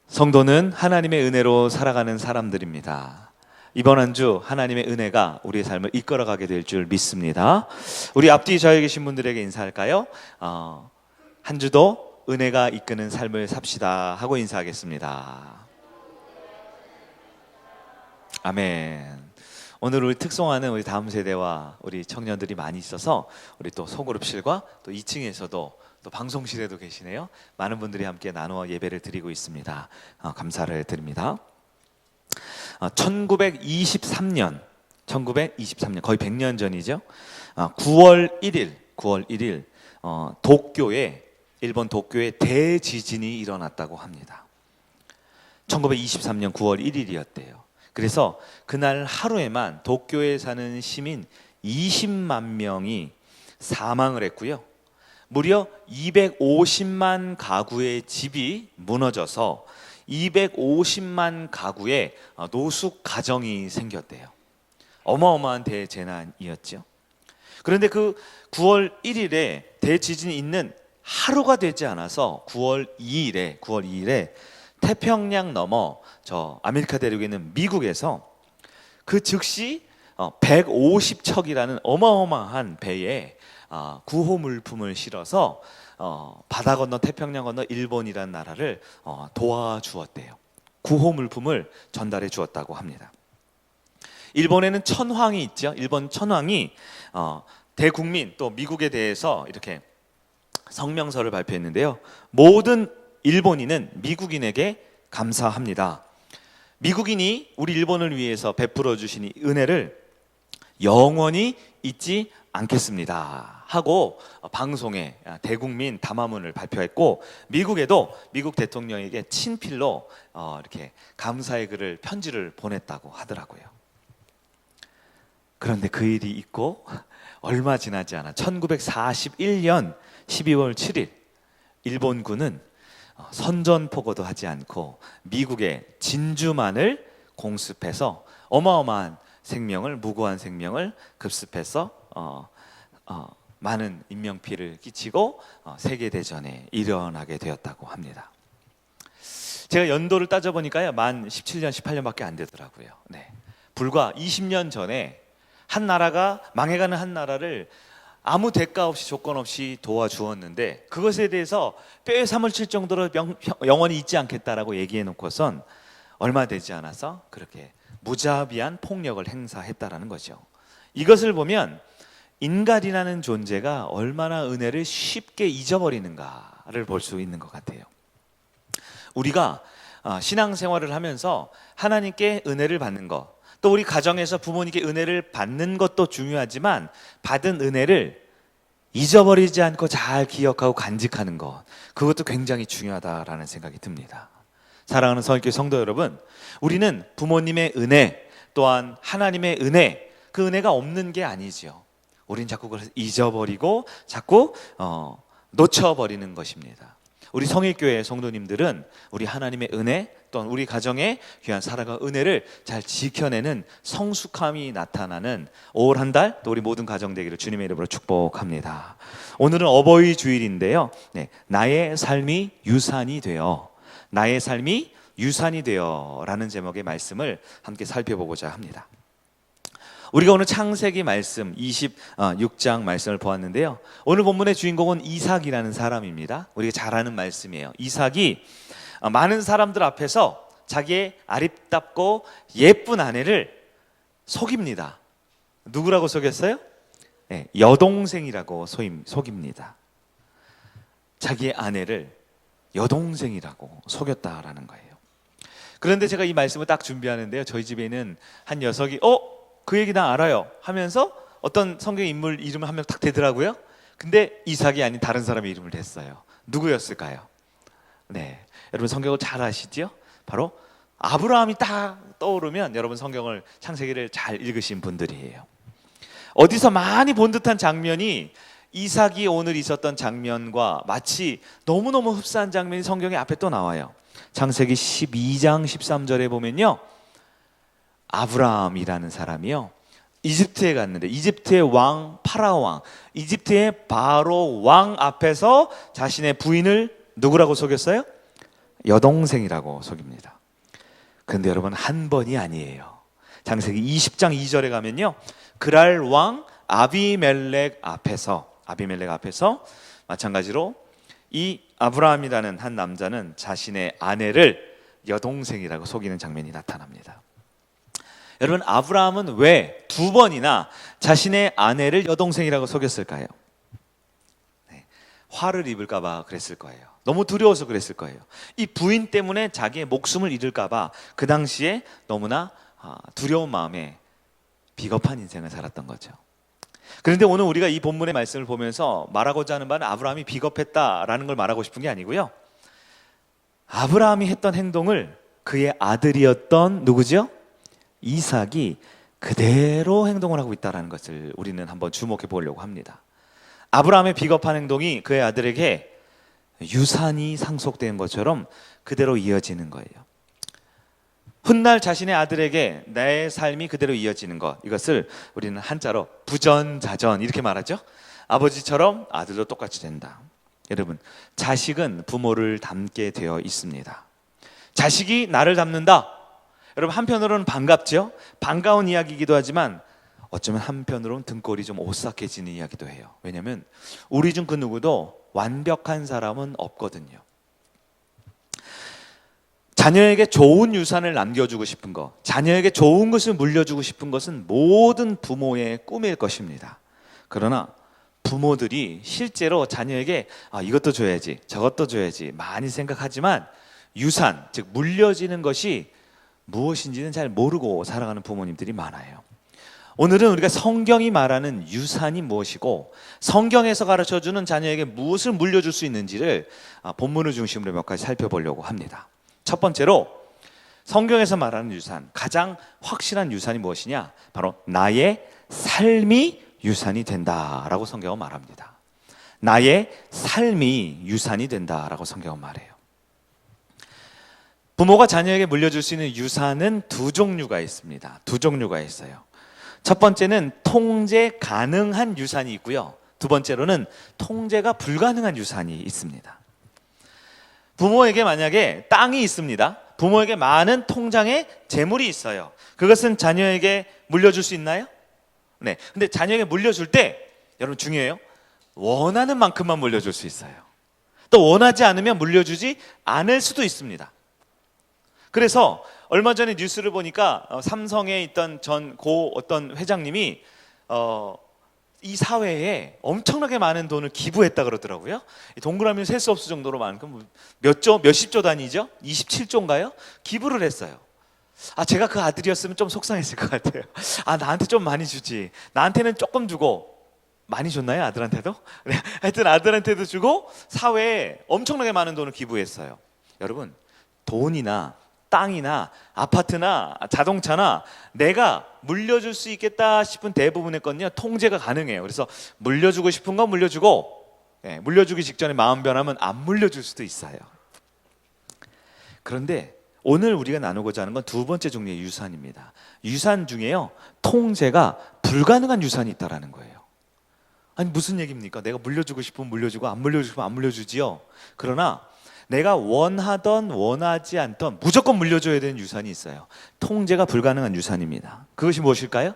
성도는 하나님의 은혜로 살아가는 사람들입니다. 이번 한 주 하나님의 은혜가 우리의 삶을 이끌어가게 될 줄 믿습니다. 우리 앞뒤 저에 계신 분들에게 인사할까요? 한 주도 은혜가 이끄는 삶을 삽시다 하고 인사하겠습니다. 아멘. 오늘 우리 특송하는 우리 다음 세대와 우리 청년들이 많이 있어서 우리 또 소그룹실과 또 2층에서도 또 방송실에도 계시네요. 많은 분들이 함께 나누어 예배를 드리고 있습니다. 감사를 드립니다. 1923년 거의 100년 전이죠. 9월 1일 일본 도쿄에 대지진이 일어났다고 합니다. 1923년 9월 1일이었대요. 그래서 그날 하루에만 도쿄에 사는 시민 20만 명이 사망을 했고요. 무려 250만 가구의 집이 무너져서 250만 가구의 노숙 가정이 생겼대요. 어마어마한 대재난이었죠. 그런데 그 9월 1일에 대지진이 있는 하루가 되지 않아서 9월 2일에 태평양 넘어 저 아메리카 대륙에 있는 미국에서 그 즉시 150척이라는 어마어마한 배에 구호 물품을 실어서 바다 건너 태평양 건너 일본이라는 나라를 도와주었대요. 구호 물품을 전달해 주었다고 합니다. 일본에는 천황이 있죠. 일본 천황이 대국민 또 미국에 대해서 이렇게 성명서를 발표했는데요. 모든 일본인은 미국인에게 감사합니다. 미국인이 우리 일본을 위해서 베풀어 주신 이 은혜를 영원히 잊지 않겠습니다 하고 방송에 대국민 담화문을 발표했고, 미국에도 미국 대통령에게 친필로 이렇게 감사의 글을 편지를 보냈다고 하더라고요. 그런데 그 일이 있고 얼마 지나지 않아 1941년 12월 7일 일본군은 선전포고도 하지 않고 미국의 진주만을 공습해서 어마어마한 무고한 생명을 급습해서 많은 인명피해를 끼치고 세계대전에 일어나게 되었다고 합니다. 제가 연도를 따져보니까요, 만 17년, 18년밖에 안 되더라고요. 네. 불과 20년 전에 한 나라가 망해가는 한 나라를 아무 대가 없이 조건 없이 도와주었는데, 그것에 대해서 뼈에 삼을 칠 정도로 영원히 잊지 않겠다라고 얘기해 놓고선 얼마 되지 않아서 그렇게 무자비한 폭력을 행사했다라는 거죠. 이것을 보면 인간이라는 존재가 얼마나 은혜를 쉽게 잊어버리는가를 볼 수 있는 것 같아요. 우리가 신앙생활을 하면서 하나님께 은혜를 받는 것, 또 우리 가정에서 부모님께 은혜를 받는 것도 중요하지만 받은 은혜를 잊어버리지 않고 잘 기억하고 간직하는 것, 그것도 굉장히 중요하다라는 생각이 듭니다. 사랑하는 서울교회 성도 여러분, 우리는 부모님의 은혜 또한 하나님의 은혜, 그 은혜가 없는 게 아니죠. 우린 자꾸 그걸 잊어버리고 자꾸 놓쳐버리는 것입니다. 우리 성일교회 성도님들은 우리 하나님의 은혜 또는 우리 가정의 귀한 사랑과 은혜를 잘 지켜내는 성숙함이 나타나는 올 한 달 또 우리 모든 가정 되기를 주님의 이름으로 축복합니다. 오늘은 어버이 주일인데요. 네, 나의 삶이 유산이 되어 라는 제목의 말씀을 함께 살펴보고자 합니다. 우리가 오늘 창세기 말씀 26장 말씀을 보았는데요. 오늘 본문의 주인공은 이삭이라는 사람입니다. 우리가 잘 아는 말씀이에요. 이삭이 많은 사람들 앞에서 자기의 아름답고 예쁜 아내를 속입니다. 누구라고 속였어요? 네, 여동생이라고 속입니다. 자기의 아내를 여동생이라고 속였다라는 거예요. 그런데 제가 이 말씀을 딱 준비하는데요, 저희 집에는 한 녀석이 그 얘기 나 알아요 하면서 어떤 성경 인물 이름을 한 명 딱 대더라고요. 근데 이삭이 아닌 다른 사람의 이름을 댔어요. 누구였을까요? 네, 여러분 성경을 잘 아시죠? 바로 아브라함이 딱 떠오르면 여러분 성경을 창세기를 잘 읽으신 분들이에요. 어디서 많이 본 듯한 장면이 이삭이 오늘 있었던 장면과 마치 너무너무 흡사한 장면이 성경의 앞에 또 나와요. 창세기 12장 13절에 보면요, 아브라함이라는 사람이요, 이집트에 갔는데 이집트의 왕 파라오 왕, 이집트의 바로 왕 앞에서 자신의 부인을 누구라고 속였어요? 여동생이라고 속입니다. 그런데 여러분, 한 번이 아니에요. 창세기 20장 2절에 가면요, 그랄 왕 아비멜렉 앞에서 마찬가지로 이 아브라함이라는 한 남자는 자신의 아내를 여동생이라고 속이는 장면이 나타납니다. 여러분, 아브라함은 왜 두 번이나 자신의 아내를 여동생이라고 속였을까요? 화를 입을까 봐 그랬을 거예요. 너무 두려워서 그랬을 거예요. 이 부인 때문에 자기의 목숨을 잃을까 봐 그 당시에 너무나 두려운 마음에 비겁한 인생을 살았던 거죠. 그런데 오늘 우리가 이 본문의 말씀을 보면서 말하고자 하는 바는 아브라함이 비겁했다라는 걸 말하고 싶은 게 아니고요, 아브라함이 했던 행동을 그의 아들이었던 누구죠? 이삭이 그대로 행동을 하고 있다는 것을 우리는 한번 주목해 보려고 합니다. 아브라함의 비겁한 행동이 그의 아들에게 유산이 상속된 것처럼 그대로 이어지는 거예요. 훗날 자신의 아들에게 내 삶이 그대로 이어지는 것, 이것을 우리는 한자로 부전자전 이렇게 말하죠. 아버지처럼 아들도 똑같이 된다. 여러분, 자식은 부모를 닮게 되어 있습니다. 자식이 나를 닮는다. 여러분, 한편으로는 반갑죠. 반가운 이야기이기도 하지만 어쩌면 한편으로는 등골이 좀 오싹해지는 이야기도 해요. 왜냐하면 우리 중 그 누구도 완벽한 사람은 없거든요. 자녀에게 좋은 유산을 남겨주고 싶은 것, 자녀에게 좋은 것을 물려주고 싶은 것은 모든 부모의 꿈일 것입니다. 그러나 부모들이 실제로 자녀에게 이것도 줘야지, 저것도 줘야지 많이 생각하지만 유산, 즉 물려지는 것이 무엇인지는 잘 모르고 살아가는 부모님들이 많아요. 오늘은 우리가 성경이 말하는 유산이 무엇이고 성경에서 가르쳐주는 자녀에게 무엇을 물려줄 수 있는지를 본문을 중심으로 몇 가지 살펴보려고 합니다. 첫 번째로 성경에서 말하는 유산, 가장 확실한 유산이 무엇이냐? 바로 나의 삶이 유산이 된다라고 성경은 말합니다. 나의 삶이 유산이 된다라고 성경은 말해요. 부모가 자녀에게 물려줄 수 있는 유산은 두 종류가 있습니다. 두 종류가 있어요. 첫 번째는 통제 가능한 유산이 있고요, 두 번째로는 통제가 불가능한 유산이 있습니다. 부모에게 만약에 땅이 있습니다. 부모에게 많은 통장에 재물이 있어요. 그것은 자녀에게 물려줄 수 있나요? 네. 근데 자녀에게 물려줄 때 여러분 중요해요. 원하는 만큼만 물려줄 수 있어요. 또 원하지 않으면 물려주지 않을 수도 있습니다. 그래서 얼마 전에 뉴스를 보니까 삼성에 있던 전 고 어떤 회장님이 이 사회에 엄청나게 많은 돈을 기부했다 그러더라고요. 동그라미를 셀 수 없을 정도로 많은, 몇십 조 단위죠? 27조인가요? 기부를 했어요. 제가 그 아들이었으면 좀 속상했을 것 같아요. 나한테 좀 많이 주지. 나한테는 조금 주고, 많이 줬나요? 아들한테도? 네, 하여튼 아들한테도 주고 사회에 엄청나게 많은 돈을 기부했어요. 여러분, 돈이나 땅이나 아파트나 자동차나 내가 물려줄 수 있겠다 싶은 대부분의 건요, 통제가 가능해요. 그래서 물려주고 싶은 건 물려주고, 물려주기 직전에 마음 변하면 안 물려줄 수도 있어요. 그런데 오늘 우리가 나누고자 하는 건 두 번째 종류의 유산입니다. 유산 중에요, 통제가 불가능한 유산이 있다라는 거예요. 아니 무슨 얘기입니까? 내가 물려주고 싶으면 물려주고 안 물려주고 싶으면 안 물려주지요. 그러나 내가 원하던 원하지 않던 무조건 물려줘야 되는 유산이 있어요. 통제가 불가능한 유산입니다. 그것이 무엇일까요?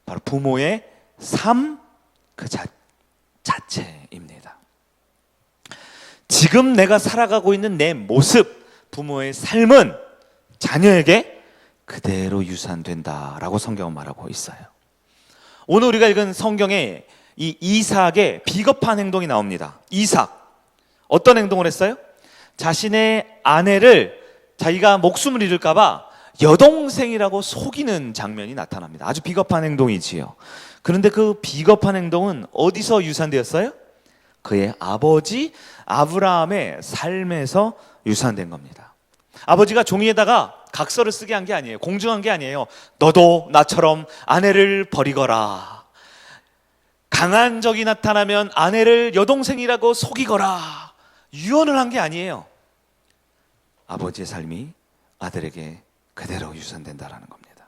바로 부모의 삶 그 자체입니다. 지금 내가 살아가고 있는 내 모습, 부모의 삶은 자녀에게 그대로 유산된다라고 성경은 말하고 있어요. 오늘 우리가 읽은 성경에 이 이삭의 비겁한 행동이 나옵니다. 이삭 어떤 행동을 했어요? 자신의 아내를 자기가 목숨을 잃을까 봐 여동생이라고 속이는 장면이 나타납니다. 아주 비겁한 행동이지요. 그런데 그 비겁한 행동은 어디서 유산되었어요? 그의 아버지 아브라함의 삶에서 유산된 겁니다. 아버지가 종이에다가 각서를 쓰게 한 게 아니에요. 공증한 게 아니에요. 너도 나처럼 아내를 버리거라. 강한 적이 나타나면 아내를 여동생이라고 속이거라. 유언을 한 게 아니에요. 아버지의 삶이 아들에게 그대로 유산된다라는 겁니다.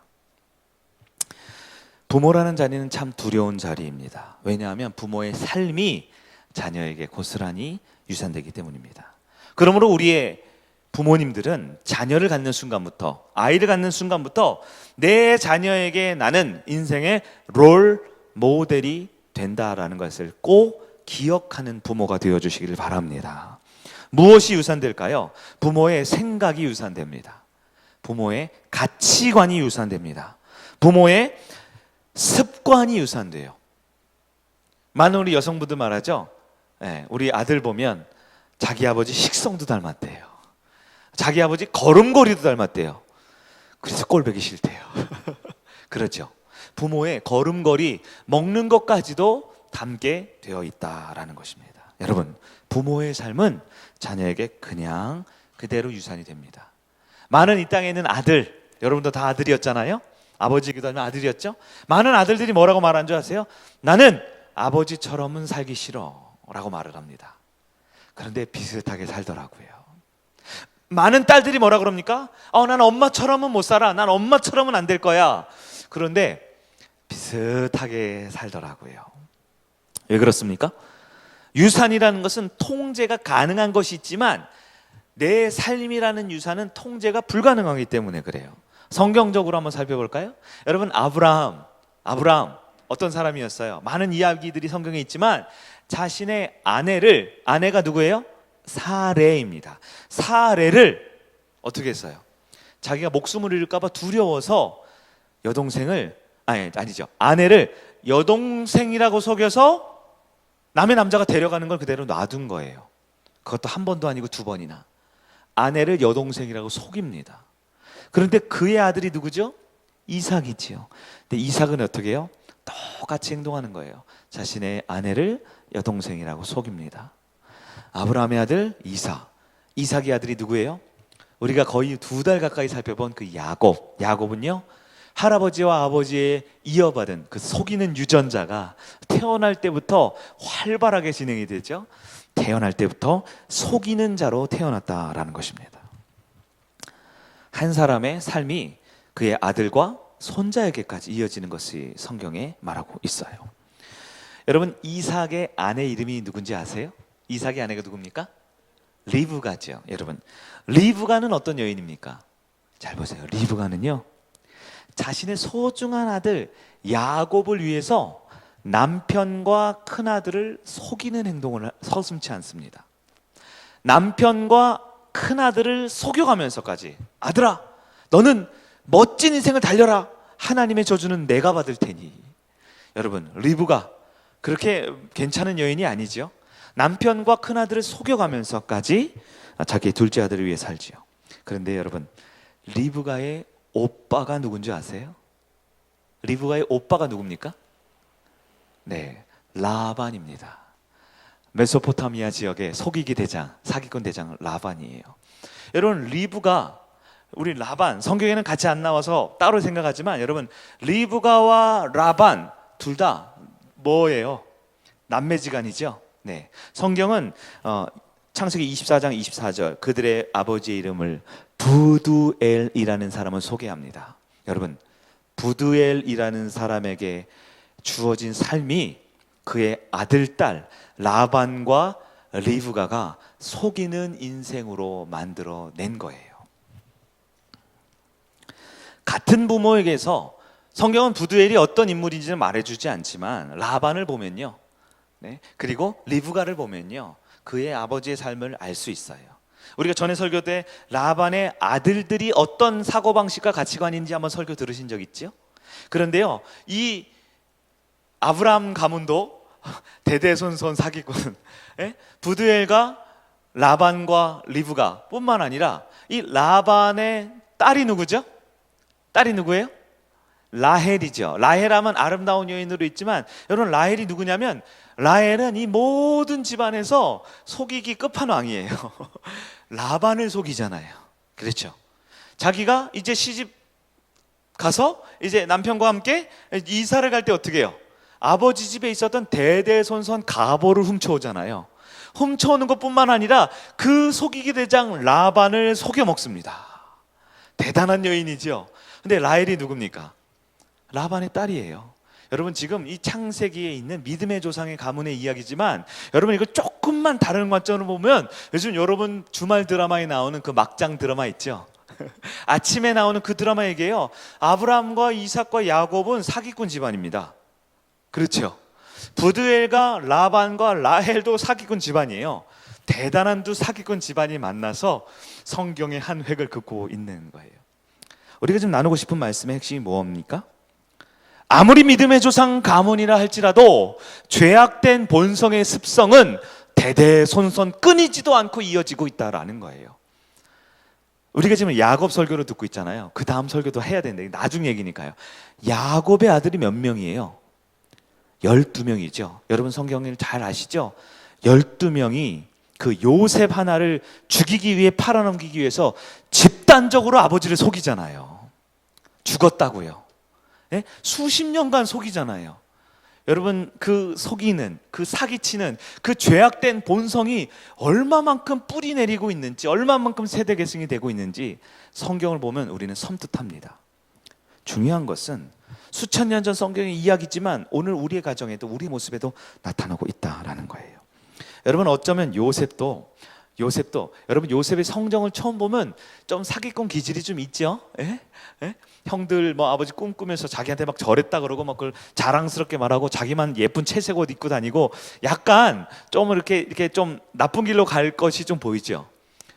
부모라는 자리는 참 두려운 자리입니다. 왜냐하면 부모의 삶이 자녀에게 고스란히 유산되기 때문입니다. 그러므로 우리의 부모님들은 자녀를 갖는 순간부터, 아이를 갖는 순간부터 내 자녀에게 나는 인생의 롤 모델이 된다라는 것을 꼭 기억하는 부모가 되어주시기를 바랍니다. 무엇이 유산될까요? 부모의 생각이 유산됩니다. 부모의 가치관이 유산됩니다. 부모의 습관이 유산돼요. 많은 우리 여성분들 말하죠. 우리 아들 보면 자기 아버지 식성도 닮았대요. 자기 아버지 걸음걸이도 닮았대요. 그래서 꼴보기 싫대요. 그렇죠. 부모의 걸음걸이, 먹는 것까지도 닮게 되어 있다라는 것입니다. 여러분, 부모의 삶은 자녀에게 그냥 그대로 유산이 됩니다. 많은 이 땅에 있는 아들, 여러분도 다 아들이었잖아요. 아버지기도 하면 아들이었죠. 많은 아들들이 뭐라고 말하는 줄 아세요? 나는 아버지처럼은 살기 싫어 라고 말을 합니다. 그런데 비슷하게 살더라고요. 많은 딸들이 뭐라 그럽니까? 난 엄마처럼은 못 살아. 난 엄마처럼은 안 될 거야. 그런데 비슷하게 살더라고요. 왜 그렇습니까? 유산이라는 것은 통제가 가능한 것이 있지만 내 삶이라는 유산은 통제가 불가능하기 때문에 그래요. 성경적으로 한번 살펴볼까요? 여러분, 아브라함 어떤 사람이었어요? 많은 이야기들이 성경에 있지만 자신의 아내가 누구예요? 사레입니다. 사레를 어떻게 했어요? 자기가 목숨을 잃을까 봐 두려워서 아내를 여동생이라고 속여서 남의 남자가 데려가는 걸 그대로 놔둔 거예요. 그것도 한 번도 아니고 두 번이나. 아내를 여동생이라고 속입니다. 그런데 그의 아들이 누구죠? 이삭이지요. 근데 이삭은 어떻게 해요? 똑같이 행동하는 거예요. 자신의 아내를 여동생이라고 속입니다. 아브라함의 아들 이삭의 아들이 누구예요? 우리가 거의 2달 가까이 살펴본 그 야곱은요, 할아버지와 아버지의 이어받은 그 속이는 유전자가 태어날 때부터 활발하게 진행이 되죠. 태어날 때부터 속이는 자로 태어났다라는 것입니다. 한 사람의 삶이 그의 아들과 손자에게까지 이어지는 것이 성경에 말하고 있어요. 여러분, 이삭의 아내 이름이 누군지 아세요? 이삭의 아내가 누굽니까? 리브가죠. 여러분, 리브가는 어떤 여인입니까? 잘 보세요. 리브가는요, 자신의 소중한 아들 야곱을 위해서 남편과 큰아들을 속이는 행동을 서슴지 않습니다. 남편과 큰아들을 속여가면서까지, 아들아, 너는 멋진 인생을 달려라. 하나님의 저주는 내가 받을 테니. 여러분, 리브가 그렇게 괜찮은 여인이 아니죠. 남편과 큰아들을 속여가면서까지 자기의 둘째 아들을 위해 살지요. 그런데 여러분, 리브가의 오빠가 누군지 아세요? 리브가의 오빠가 누굽니까? 네, 라반입니다. 메소포타미아 지역의 속이기 대장, 사기꾼 대장 라반이에요. 여러분, 우리 라반, 성경에는 같이 안 나와서 따로 생각하지만 여러분, 리브가와 라반 둘 다 뭐예요? 남매지간이죠. 네, 성경은 창세기 24장 24절 그들의 아버지의 이름을 부두엘이라는 사람을 소개합니다. 여러분, 부두엘이라는 사람에게 주어진 삶이 그의 아들, 딸 라반과 리브가가 속이는 인생으로 만들어낸 거예요. 같은 부모에게서 성경은 부두엘이 어떤 인물인지는 말해주지 않지만 라반을 보면요, 네, 그리고 리브가를 보면요, 그의 아버지의 삶을 알 수 있어요. 우리가 전에 설교 때 라반의 아들들이 어떤 사고방식과 가치관인지 한번 설교 들으신 적 있죠? 그런데요, 이 아브라함 가문도 대대손손 사기꾼, 부두엘과 라반과 리브가 뿐만 아니라 이 라반의 딸이 누구죠? 딸이 누구예요? 라헬이죠. 라헬하면 아름다운 여인으로 있지만 여러분, 라헬이 누구냐면 라헬은 이 모든 집안에서 속이기 끝판왕이에요. 라반을 속이잖아요. 그렇죠? 자기가 이제 시집 가서 이제 남편과 함께 이사를 갈 때 어떻게 해요? 아버지 집에 있었던 대대손손 가보를 훔쳐오잖아요. 훔쳐오는 것뿐만 아니라 그 속이기 대장 라반을 속여 먹습니다. 대단한 여인이죠. 근데 라헬이 누굽니까? 라반의 딸이에요. 여러분 지금 이 창세기에 있는 믿음의 조상의 가문의 이야기지만 여러분 이거 조금만 다른 관점으로 보면 요즘 여러분 주말 드라마에 나오는 그 막장 드라마 있죠. 아침에 나오는 그 드라마 얘기예요. 아브라함과 이삭과 야곱은 사기꾼 집안입니다. 그렇죠. 부드엘과 라반과 라헬도 사기꾼 집안이에요. 대단한 두 사기꾼 집안이 만나서 성경의 한 획을 긋고 있는 거예요. 우리가 지금 나누고 싶은 말씀의 핵심이 뭡니까? 아무리 믿음의 조상 가문이라 할지라도 죄악된 본성의 습성은 대대손손 끊이지도 않고 이어지고 있다라는 거예요. 우리가 지금 야곱 설교를 듣고 있잖아요. 그 다음 설교도 해야 되는데 나중 얘기니까요. 야곱의 아들이 몇 명이에요? 12명이죠. 여러분 성경을 잘 아시죠? 12명이 그 요셉 하나를 죽이기 위해 팔아넘기기 위해서 집단적으로 아버지를 속이잖아요. 죽었다고요. 예? 수십 년간 속이잖아요. 여러분 그 속이는, 그 사기치는 그 죄악된 본성이 얼마만큼 뿌리 내리고 있는지, 얼마만큼 세대 계승이 되고 있는지 성경을 보면 우리는 섬뜩합니다. 중요한 것은 수천 년 전 성경의 이야기지만 오늘 우리의 가정에도, 우리 모습에도 나타나고 있다라는 거예요. 여러분 어쩌면 요셉도 여러분 요셉의 성정을 처음 보면 좀 사기꾼 기질이 좀 있죠. 예? 예? 형들 뭐 아버지 꿈꾸면서 자기한테 막 절했다 그러고 막 그걸 자랑스럽게 말하고 자기만 예쁜 채색 옷 입고 다니고 약간 좀 이렇게 좀 나쁜 길로 갈 것이 좀 보이죠.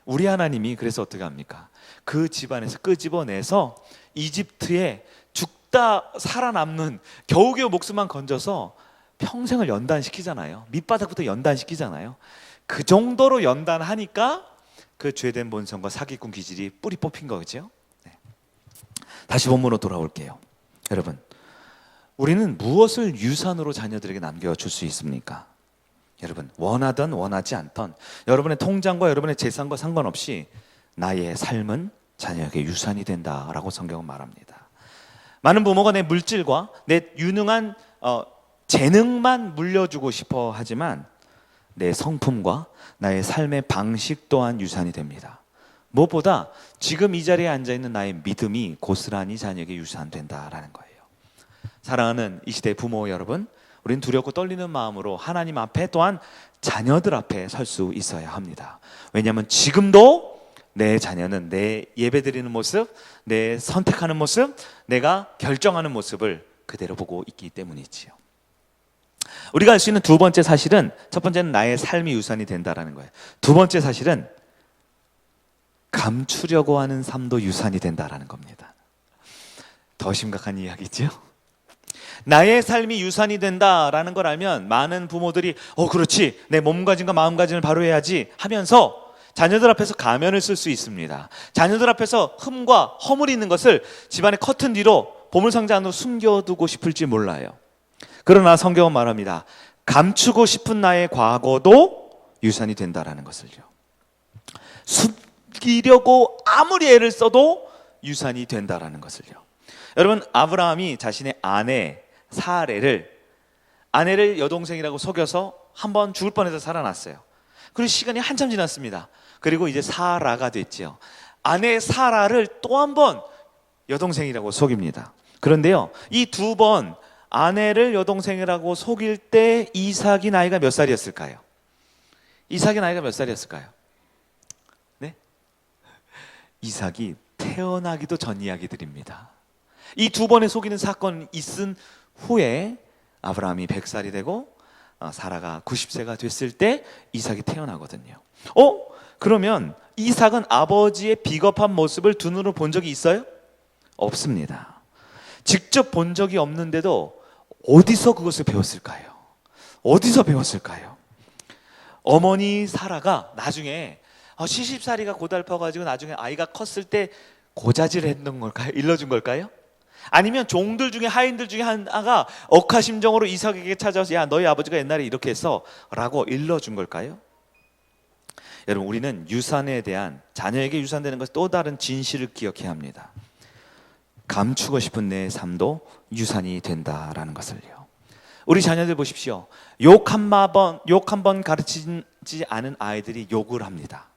우리 하나님이 그래서 어떻게 합니까? 그 집안에서 끄집어내서 이집트에 죽다 살아남는 겨우겨우 목숨만 건져서 평생을 연단시키잖아요. 밑바닥부터 연단시키잖아요. 그 정도로 연단하니까 그 죄된 본성과 사기꾼 기질이 뿌리 뽑힌 거죠. 네. 다시 본문으로 돌아올게요. 여러분, 우리는 무엇을 유산으로 자녀들에게 남겨줄 수 있습니까? 여러분, 원하든 원하지 않던 여러분의 통장과 여러분의 재산과 상관없이 나의 삶은 자녀에게 유산이 된다라고 성경은 말합니다. 많은 부모가 내 물질과 내 유능한 재능만 물려주고 싶어 하지만 내 성품과 나의 삶의 방식 또한 유산이 됩니다. 무엇보다 지금 이 자리에 앉아있는 나의 믿음이 고스란히 자녀에게 유산된다라는 거예요. 사랑하는 이 시대의 부모 여러분, 우리는 두렵고 떨리는 마음으로 하나님 앞에 또한 자녀들 앞에 설 수 있어야 합니다. 왜냐하면 지금도 내 자녀는 내 예배드리는 모습, 내 선택하는 모습, 내가 결정하는 모습을 그대로 보고 있기 때문이지요. 우리가 알 수 있는 두 번째 사실은, 첫 번째는 나의 삶이 유산이 된다라는 거예요. 두 번째 사실은 감추려고 하는 삶도 유산이 된다라는 겁니다. 더 심각한 이야기죠. 나의 삶이 유산이 된다라는 걸 알면 많은 부모들이 그렇지, 내 몸가짐과 마음가짐을 바로 해야지 하면서 자녀들 앞에서 가면을 쓸 수 있습니다. 자녀들 앞에서 흠과 허물이 있는 것을 집안의 커튼 뒤로 보물상자 안으로 숨겨두고 싶을지 몰라요. 그러나 성경은 말합니다. 감추고 싶은 나의 과거도 유산이 된다라는 것을요. 숨기려고 아무리 애를 써도 유산이 된다라는 것을요. 여러분, 아브라함이 자신의 아내를 여동생이라고 속여서 한번 죽을 뻔해서 살아났어요. 그리고 시간이 한참 지났습니다. 그리고 이제 사라가 됐죠. 아내 사라를 또 한 번 여동생이라고 속입니다. 그런데요, 이 두 번 아내를 여동생이라고 속일 때 이삭이 나이가 몇 살이었을까요? 이삭이 나이가 몇 살이었을까요? 네? 이삭이 태어나기도 전 이야기들입니다. 이 두 번의 속이는 사건이 있은 후에 아브라함이 100살이 되고 사라가 90세가 됐을 때 이삭이 태어나거든요. 그러면 이삭은 아버지의 비겁한 모습을 두 눈으로 본 적이 있어요? 없습니다. 직접 본 적이 없는데도 어디서 그것을 배웠을까요? 어디서 배웠을까요? 어머니 사라가 나중에 시집살이가 고달퍼가지고 나중에 아이가 컸을 때 고자질을 했던 걸까요? 일러준 걸까요? 아니면 종들 중에 하인들 중에 하나가 억하심정으로 이삭에게 찾아와서 야, 너희 아버지가 옛날에 이렇게 했어 라고 일러준 걸까요? 여러분, 우리는 유산에 대한, 자녀에게 유산되는 것은 또 다른 진실을 기억해야 합니다. 감추고 싶은 내 삶도 유산이 된다라는 것을요. 우리 자녀들 보십시오. 욕 한 번 가르치지 않은 아이들이 욕을 합니다.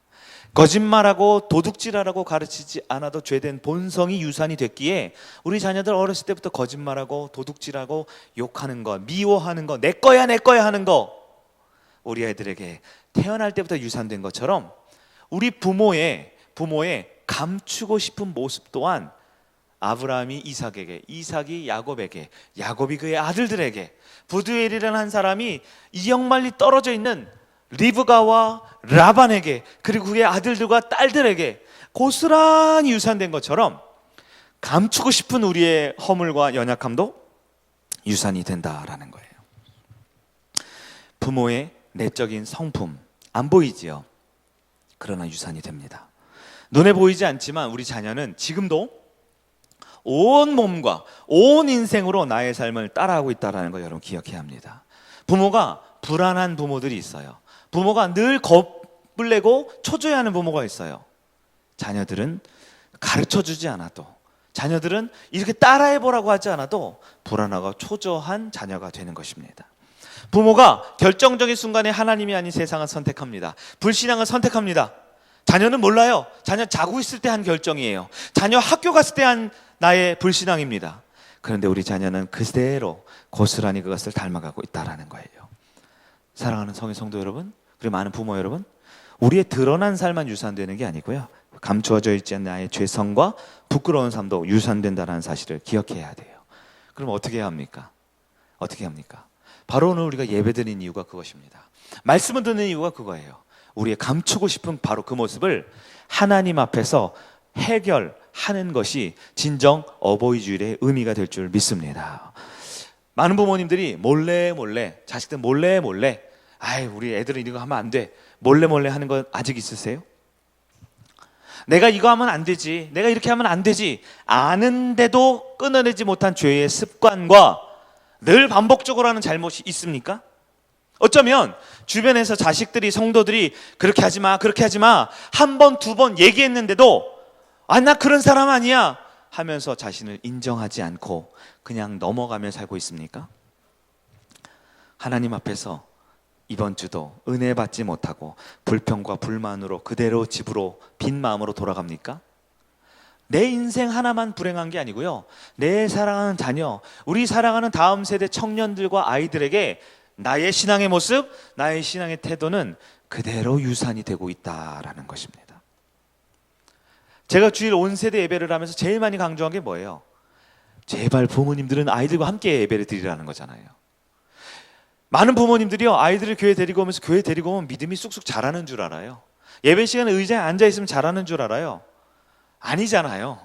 거짓말하고 도둑질하라고 가르치지 않아도 죄된 본성이 유산이 됐기에 우리 자녀들 어렸을 때부터 거짓말하고 도둑질하고 욕하는 거, 미워하는 거, 내 거야 내 거야 하는 거, 우리 애들에게 태어날 때부터 유산된 것처럼 우리 부모의 감추고 싶은 모습 또한 아브라함이 이삭에게, 이삭이 야곱에게, 야곱이 그의 아들들에게, 부두엘이라는 한 사람이 이역만리 떨어져 있는 리브가와 라반에게, 그리고 그의 아들들과 딸들에게 고스란히 유산된 것처럼 감추고 싶은 우리의 허물과 연약함도 유산이 된다라는 거예요. 부모의 내적인 성품 안 보이지요? 그러나 유산이 됩니다. 눈에 보이지 않지만 우리 자녀는 지금도 온 몸과 온 인생으로 나의 삶을 따라하고 있다는 거 여러분 기억해야 합니다. 부모가 불안한 부모들이 있어요. 부모가 늘 겁을 내고 초조해하는 부모가 있어요. 자녀들은 가르쳐주지 않아도, 자녀들은 이렇게 따라해보라고 하지 않아도 불안하고 초조한 자녀가 되는 것입니다. 부모가 결정적인 순간에 하나님이 아닌 세상을 선택합니다. 불신앙을 선택합니다. 자녀는 몰라요. 자녀 자고 있을 때 한 결정이에요. 자녀 학교 갔을 때 한 나의 불신앙입니다. 그런데 우리 자녀는 그대로 고스란히 그것을 닮아가고 있다는 거예요. 사랑하는 성도 여러분, 그리고 많은 부모 여러분, 우리의 드러난 삶만 유산되는 게 아니고요, 감추어져 있지 않는 나의 죄성과 부끄러운 삶도 유산된다는 사실을 기억해야 돼요. 그럼 어떻게 해야 합니까? 어떻게 합니까? 바로 오늘 우리가 예배드리는 이유가 그것입니다. 말씀을 듣는 이유가 그거예요. 우리의 감추고 싶은 바로 그 모습을 하나님 앞에서 해결하는 것이 진정 어버이 주일의 의미가 될 줄 믿습니다. 많은 부모님들이 몰래 자식들 몰래 우리 애들은 이거 하면 안 돼, 몰래 하는 거 아직 있으세요? 내가 이거 하면 안 되지, 내가 이렇게 하면 안 되지 아는데도 끊어내지 못한 죄의 습관과 늘 반복적으로 하는 잘못이 있습니까? 어쩌면 주변에서 자식들이, 성도들이 그렇게 하지 마 한 번, 두 번 얘기했는데도 나 그런 사람 아니야 하면서 자신을 인정하지 않고 그냥 넘어가며 살고 있습니까? 하나님 앞에서 이번 주도 은혜 받지 못하고 불평과 불만으로 그대로 집으로 빈 마음으로 돌아갑니까? 내 인생 하나만 불행한 게 아니고요, 내 사랑하는 자녀, 우리 사랑하는 다음 세대 청년들과 아이들에게 나의 신앙의 모습, 나의 신앙의 태도는 그대로 유산이 되고 있다라는 것입니다. 제가 주일 온 세대 예배를 하면서 제일 많이 강조한 게 뭐예요? 제발 부모님들은 아이들과 함께 예배를 드리라는 거잖아요. 많은 부모님들이요, 아이들을 교회 데리고 오면서 교회 데리고 오면 믿음이 쑥쑥 자라는 줄 알아요. 예배 시간에 의자에 앉아있으면 자라는 줄 알아요. 아니잖아요.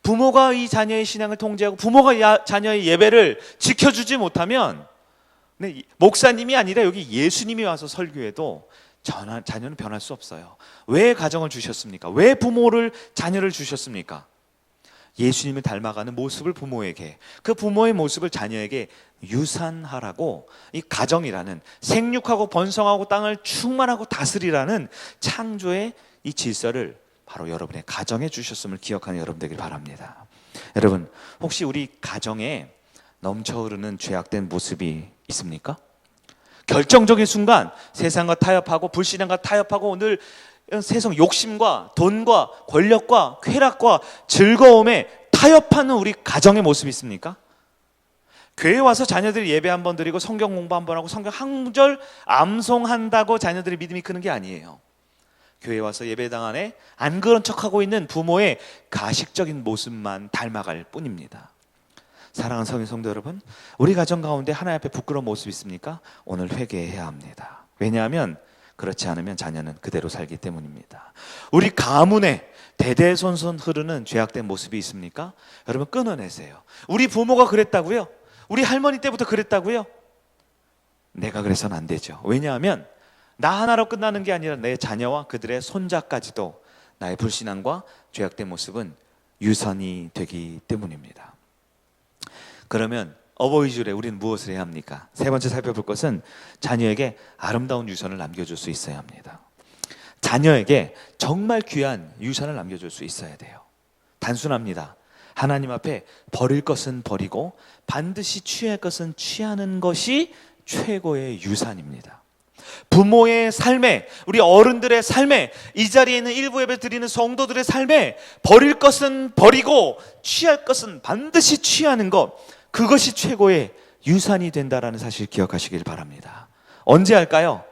부모가 이 자녀의 신앙을 통제하고 부모가 자녀의 예배를 지켜주지 못하면, 목사님이 아니라 여기 예수님이 와서 설교해도 자녀는 변할 수 없어요. 왜 가정을 주셨습니까? 왜 부모를, 자녀를 주셨습니까? 예수님을 닮아가는 모습을 부모에게, 그 부모의 모습을 자녀에게 유산하라고 이 가정이라는 생육하고 번성하고 땅을 충만하고 다스리라는 창조의 이 질서를 바로 여러분의 가정에 주셨음을 기억하는 여러분 되길 바랍니다. 여러분, 혹시 우리 가정에 넘쳐 흐르는 죄악된 모습이 있습니까? 결정적인 순간 세상과 타협하고 불신앙과 타협하고 오늘 세상 욕심과 돈과 권력과 쾌락과 즐거움에 타협하는 우리 가정의 모습이 있습니까? 교회에 와서 자녀들이 예배 한번 드리고 성경 공부 한번 하고 성경 한 절 암송한다고 자녀들이 믿음이 크는 게 아니에요. 교회에 와서 예배당 안에 안 그런 척하고 있는 부모의 가식적인 모습만 닮아갈 뿐입니다. 사랑하는 성도 여러분, 우리 가정 가운데 하나님 앞에 부끄러운 모습이 있습니까? 오늘 회개해야 합니다. 왜냐하면 그렇지 않으면 자녀는 그대로 살기 때문입니다. 우리 가문에 대대손손 흐르는 죄악된 모습이 있습니까? 여러분 끊어내세요. 우리 부모가 그랬다고요? 우리 할머니 때부터 그랬다고요? 내가 그래서는 안 되죠. 왜냐하면 나 하나로 끝나는 게 아니라 내 자녀와 그들의 손자까지도 나의 불신앙과 죄악된 모습은 유산이 되기 때문입니다. 그러면 어버이 주일에 우리는 무엇을 해야 합니까? 세 번째 살펴볼 것은 자녀에게 아름다운 유산을 남겨줄 수 있어야 합니다. 자녀에게 정말 귀한 유산을 남겨줄 수 있어야 돼요. 단순합니다. 하나님 앞에 버릴 것은 버리고 반드시 취할 것은 취하는 것이 최고의 유산입니다. 부모의 삶에, 우리 어른들의 삶에, 이 자리에 있는 일부 예배 드리는 성도들의 삶에 버릴 것은 버리고 취할 것은 반드시 취하는 것, 그것이 최고의 유산이 된다라는 사실 기억하시길 바랍니다. 언제 할까요?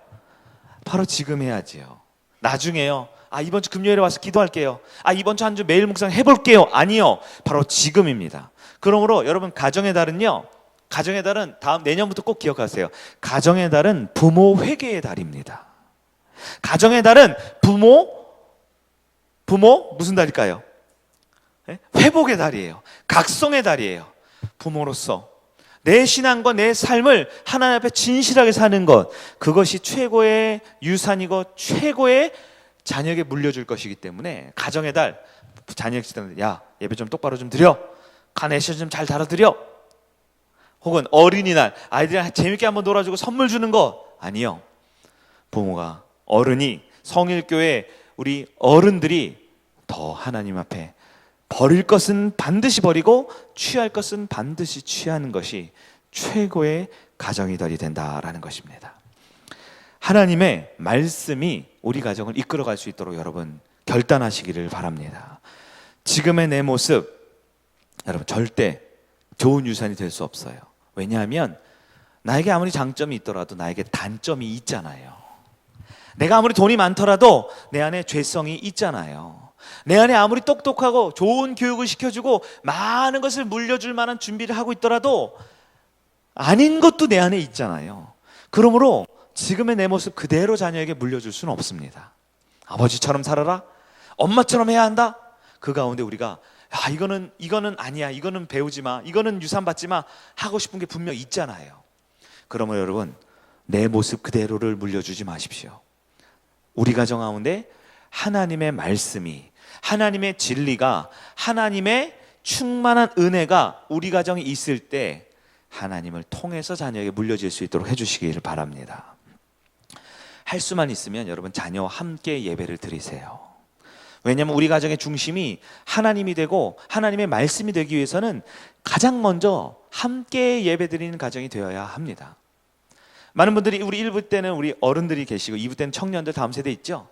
바로 지금 해야지요. 나중에요. 이번 주 금요일에 와서 기도할게요. 이번 주 한 주 매일 묵상 해볼게요. 아니요. 바로 지금입니다. 그러므로 여러분, 가정의 달은요, 가정의 달은 다음 내년부터 꼭 기억하세요. 가정의 달은 부모 회개의 달입니다. 가정의 달은 부모 무슨 달일까요? 회복의 달이에요. 각성의 달이에요. 부모로서 내 신앙과 내 삶을 하나님 앞에 진실하게 사는 것, 그것이 최고의 유산이고 최고의 자녀에게 물려줄 것이기 때문에 가정의 달, 자녀에게 야, 예배 좀 똑바로 좀 드려, 카네이션 좀 잘 달아드려, 혹은 어린이날 아이들이랑 재밌게 한번 놀아주고 선물 주는 거 아니요. 부모가, 어른이, 성일교회 우리 어른들이 더 하나님 앞에 버릴 것은 반드시 버리고 취할 것은 반드시 취하는 것이 최고의 가정의 달이 된다라는 것입니다. 하나님의 말씀이 우리 가정을 이끌어갈 수 있도록 여러분 결단하시기를 바랍니다. 지금의 내 모습, 여러분 절대 좋은 유산이 될 수 없어요. 왜냐하면 나에게 아무리 장점이 있더라도 나에게 단점이 있잖아요. 내가 아무리 돈이 많더라도 내 안에 죄성이 있잖아요. 내 안에 아무리 똑똑하고 좋은 교육을 시켜주고 많은 것을 물려줄 만한 준비를 하고 있더라도 아닌 것도 내 안에 있잖아요. 그러므로 지금의 내 모습 그대로 자녀에게 물려줄 수는 없습니다. 아버지처럼 살아라, 엄마처럼 해야 한다. 그 가운데 우리가 이거는 아니야, 이거는 배우지 마, 이거는 유산 받지 마 하고 싶은 게 분명 있잖아요. 그러면 여러분, 내 모습 그대로를 물려주지 마십시오. 우리 가정 가운데 하나님의 말씀이, 하나님의 진리가, 하나님의 충만한 은혜가 우리 가정에 있을 때 하나님을 통해서 자녀에게 물려질 수 있도록 해주시기를 바랍니다. 할 수만 있으면 여러분, 자녀와 함께 예배를 드리세요. 왜냐하면 우리 가정의 중심이 하나님이 되고 하나님의 말씀이 되기 위해서는 가장 먼저 함께 예배드리는 가정이 되어야 합니다. 많은 분들이 우리 1부 때는 우리 어른들이 계시고 2부 때는 청년들, 다음 세대 있죠.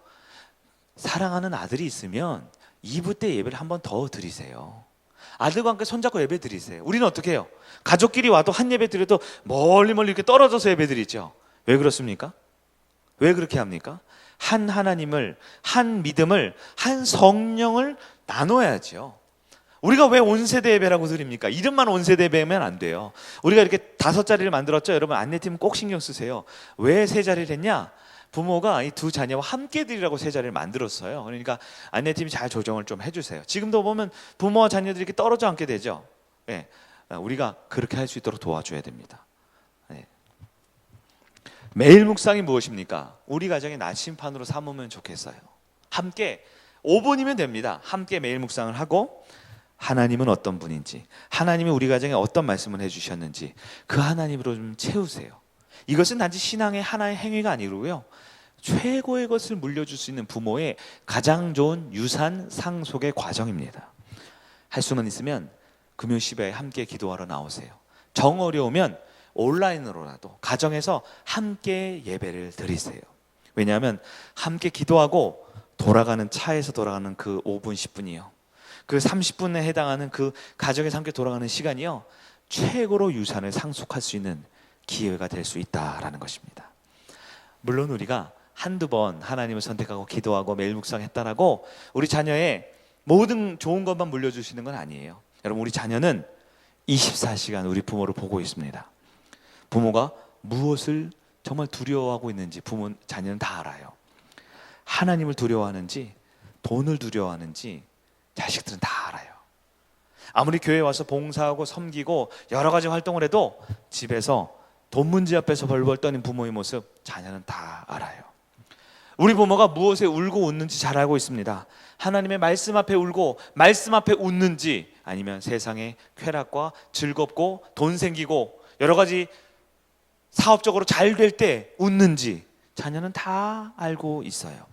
사랑하는 아들이 있으면 2부 때 예배를 한 번 더 드리세요. 아들과 함께 손잡고 예배 드리세요. 우리는 어떻게 해요? 가족끼리 와도 한 예배 드려도 멀리 이렇게 떨어져서 예배 드리죠. 왜 그렇습니까? 왜 그렇게 합니까? 한 하나님을, 한 믿음을, 한 성령을 나눠야죠. 우리가 왜 온세대 예배라고 드립니까? 이름만 온세대 예배면 안 돼요. 우리가 이렇게 5자리를 만들었죠. 여러분, 안내팀 꼭 신경 쓰세요. 왜 3자리를 했냐? 부모가 이 두 자녀와 함께 드리라고 3자리를 만들었어요. 그러니까 안내팀이 잘 조정을 좀 해주세요. 지금도 보면 부모와 자녀들이 이렇게 떨어져 앉게 되죠. 네. 우리가 그렇게 할 수 있도록 도와줘야 됩니다. 네. 매일 묵상이 무엇입니까? 우리 가정의 나침판으로 삼으면 좋겠어요. 함께 5분이면 됩니다. 함께 매일 묵상을 하고 하나님은 어떤 분인지, 하나님이 우리 가정에 어떤 말씀을 해주셨는지 그 하나님으로 좀 채우세요. 이것은 단지 신앙의 하나의 행위가 아니고요, 최고의 것을 물려줄 수 있는 부모의 가장 좋은 유산 상속의 과정입니다. 할 수만 있으면 금요 10에 함께 기도하러 나오세요. 정 어려우면 온라인으로라도 가정에서 함께 예배를 드리세요. 왜냐하면 함께 기도하고 돌아가는 차에서 돌아가는 그 5분 10분이요, 그 30분에 해당하는 그 가정에서 함께 돌아가는 시간이요, 최고로 유산을 상속할 수 있는 기회가 될 수 있다라는 것입니다. 물론 우리가 한두 번 하나님을 선택하고 기도하고 매일 묵상했다라고 우리 자녀의 모든 좋은 것만 물려주시는 건 아니에요. 여러분, 우리 자녀는 24시간 우리 부모를 보고 있습니다. 부모가 무엇을 정말 두려워하고 있는지 자녀는 다 알아요. 하나님을 두려워하는지 돈을 두려워하는지 자식들은 다 알아요. 아무리 교회에 와서 봉사하고 섬기고 여러 가지 활동을 해도 집에서 돈 문제 앞에서 벌벌 떠는 부모의 모습 자녀는 다 알아요. 우리 부모가 무엇에 울고 웃는지 잘 알고 있습니다. 하나님의 말씀 앞에 울고 말씀 앞에 웃는지, 아니면 세상의 쾌락과 즐겁고 돈 생기고 여러 가지 사업적으로 잘 될 때 웃는지 자녀는 다 알고 있어요.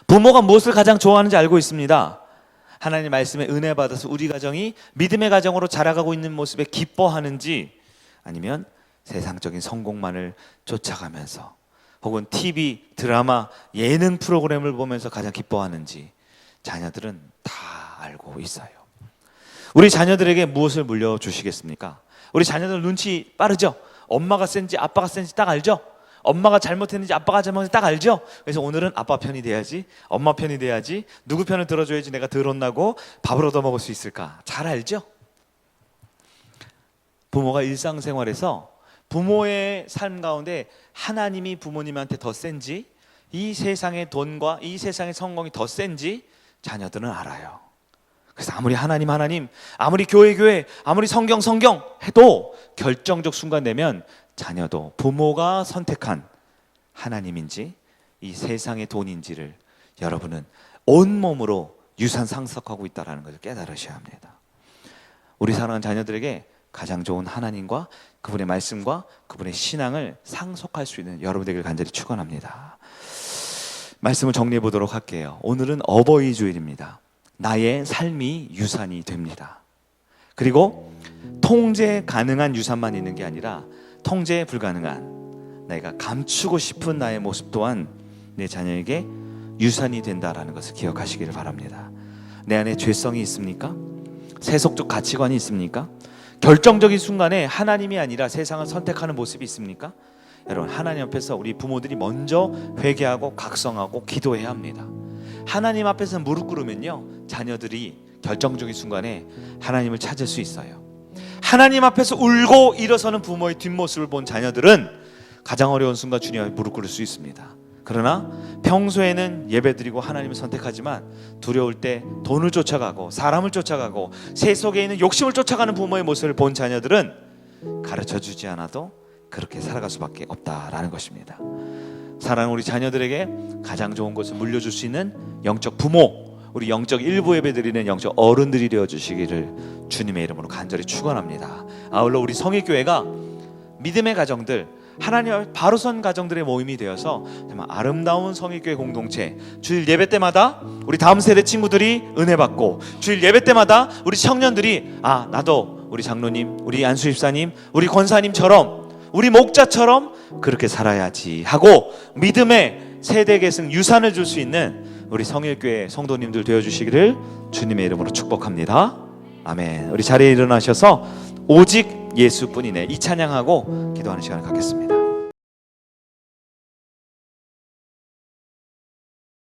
부모가 무엇을 가장 좋아하는지 알고 있습니다. 하나님의 말씀에 은혜 받아서 우리 가정이 믿음의 가정으로 자라가고 있는 모습에 기뻐하는지, 아니면 세상적인 성공만을 쫓아가면서 혹은 TV, 드라마, 예능 프로그램을 보면서 가장 기뻐하는지 자녀들은 다 알고 있어요. 우리 자녀들에게 무엇을 물려주시겠습니까? 우리 자녀들 눈치 빠르죠? 엄마가 센지 아빠가 센지 딱 알죠? 엄마가 잘못했는지 아빠가 잘못했는지 딱 알죠? 그래서 오늘은 아빠 편이 돼야지, 엄마 편이 돼야지, 누구 편을 들어줘야지 내가 덜 혼나고 밥을 얻어먹을 수 있을까? 잘 알죠? 부모가 일상생활에서 부모의 삶 가운데 하나님이 부모님한테 더 센지, 이 세상의 돈과 이 세상의 성공이 더 센지 자녀들은 알아요. 그래서 아무리 하나님, 아무리 교회, 아무리 성경 해도 결정적 순간 되면 자녀도 부모가 선택한 하나님인지 이 세상의 돈인지를 여러분은 온몸으로 유산 상속하고 있다는 것을 깨달으셔야 합니다. 우리 사랑하는 자녀들에게 가장 좋은 하나님과 그분의 말씀과 그분의 신앙을 상속할 수 있는 여러분 되길 간절히 축원합니다. 말씀을 정리해 보도록 할게요. 오늘은 어버이 주일입니다. 나의 삶이 유산이 됩니다. 그리고 통제 가능한 유산만 있는 게 아니라 통제 불가능한 내가 감추고 싶은 나의 모습 또한 내 자녀에게 유산이 된다라는 것을 기억하시기를 바랍니다. 내 안에 죄성이 있습니까? 세속적 가치관이 있습니까? 결정적인 순간에 하나님이 아니라 세상을 선택하는 모습이 있습니까? 여러분, 하나님 앞에서 우리 부모들이 먼저 회개하고 각성하고 기도해야 합니다. 하나님 앞에서 무릎 꿇으면요, 자녀들이 결정적인 순간에 하나님을 찾을 수 있어요. 하나님 앞에서 울고 일어서는 부모의 뒷모습을 본 자녀들은 가장 어려운 순간 주님 앞에 무릎 꿇을 수 있습니다. 그러나 평소에는 예배드리고 하나님을 선택하지만 두려울 때 돈을 쫓아가고 사람을 쫓아가고 세속에 있는 욕심을 쫓아가는 부모의 모습을 본 자녀들은 가르쳐주지 않아도 그렇게 살아갈 수밖에 없다라는 것입니다. 사랑하는 우리 자녀들에게 가장 좋은 것을 물려줄 수 있는 영적 부모, 우리 영적 일부 예배드리는 영적 어른들이 되어주시기를 주님의 이름으로 간절히 축원합니다. 아울러 우리 성일교회가 믿음의 가정들, 하나님 앞에 바로 선 가정들의 모임이 되어서 정말 아름다운 성일교회 공동체, 주일 예배 때마다 우리 다음 세대 친구들이 은혜 받고, 주일 예배 때마다 우리 청년들이 나도 우리 장로님, 우리 안수 집사님, 우리 권사님처럼, 우리 목자처럼 그렇게 살아야지 하고 믿음의 세대 계승 유산을 줄 수 있는 우리 성일교회 성도님들 되어주시기를 주님의 이름으로 축복합니다. 아멘. 우리 자리에 일어나셔서 오직 예수뿐이네 이 찬양하고 기도하는 시간을 갖겠습니다.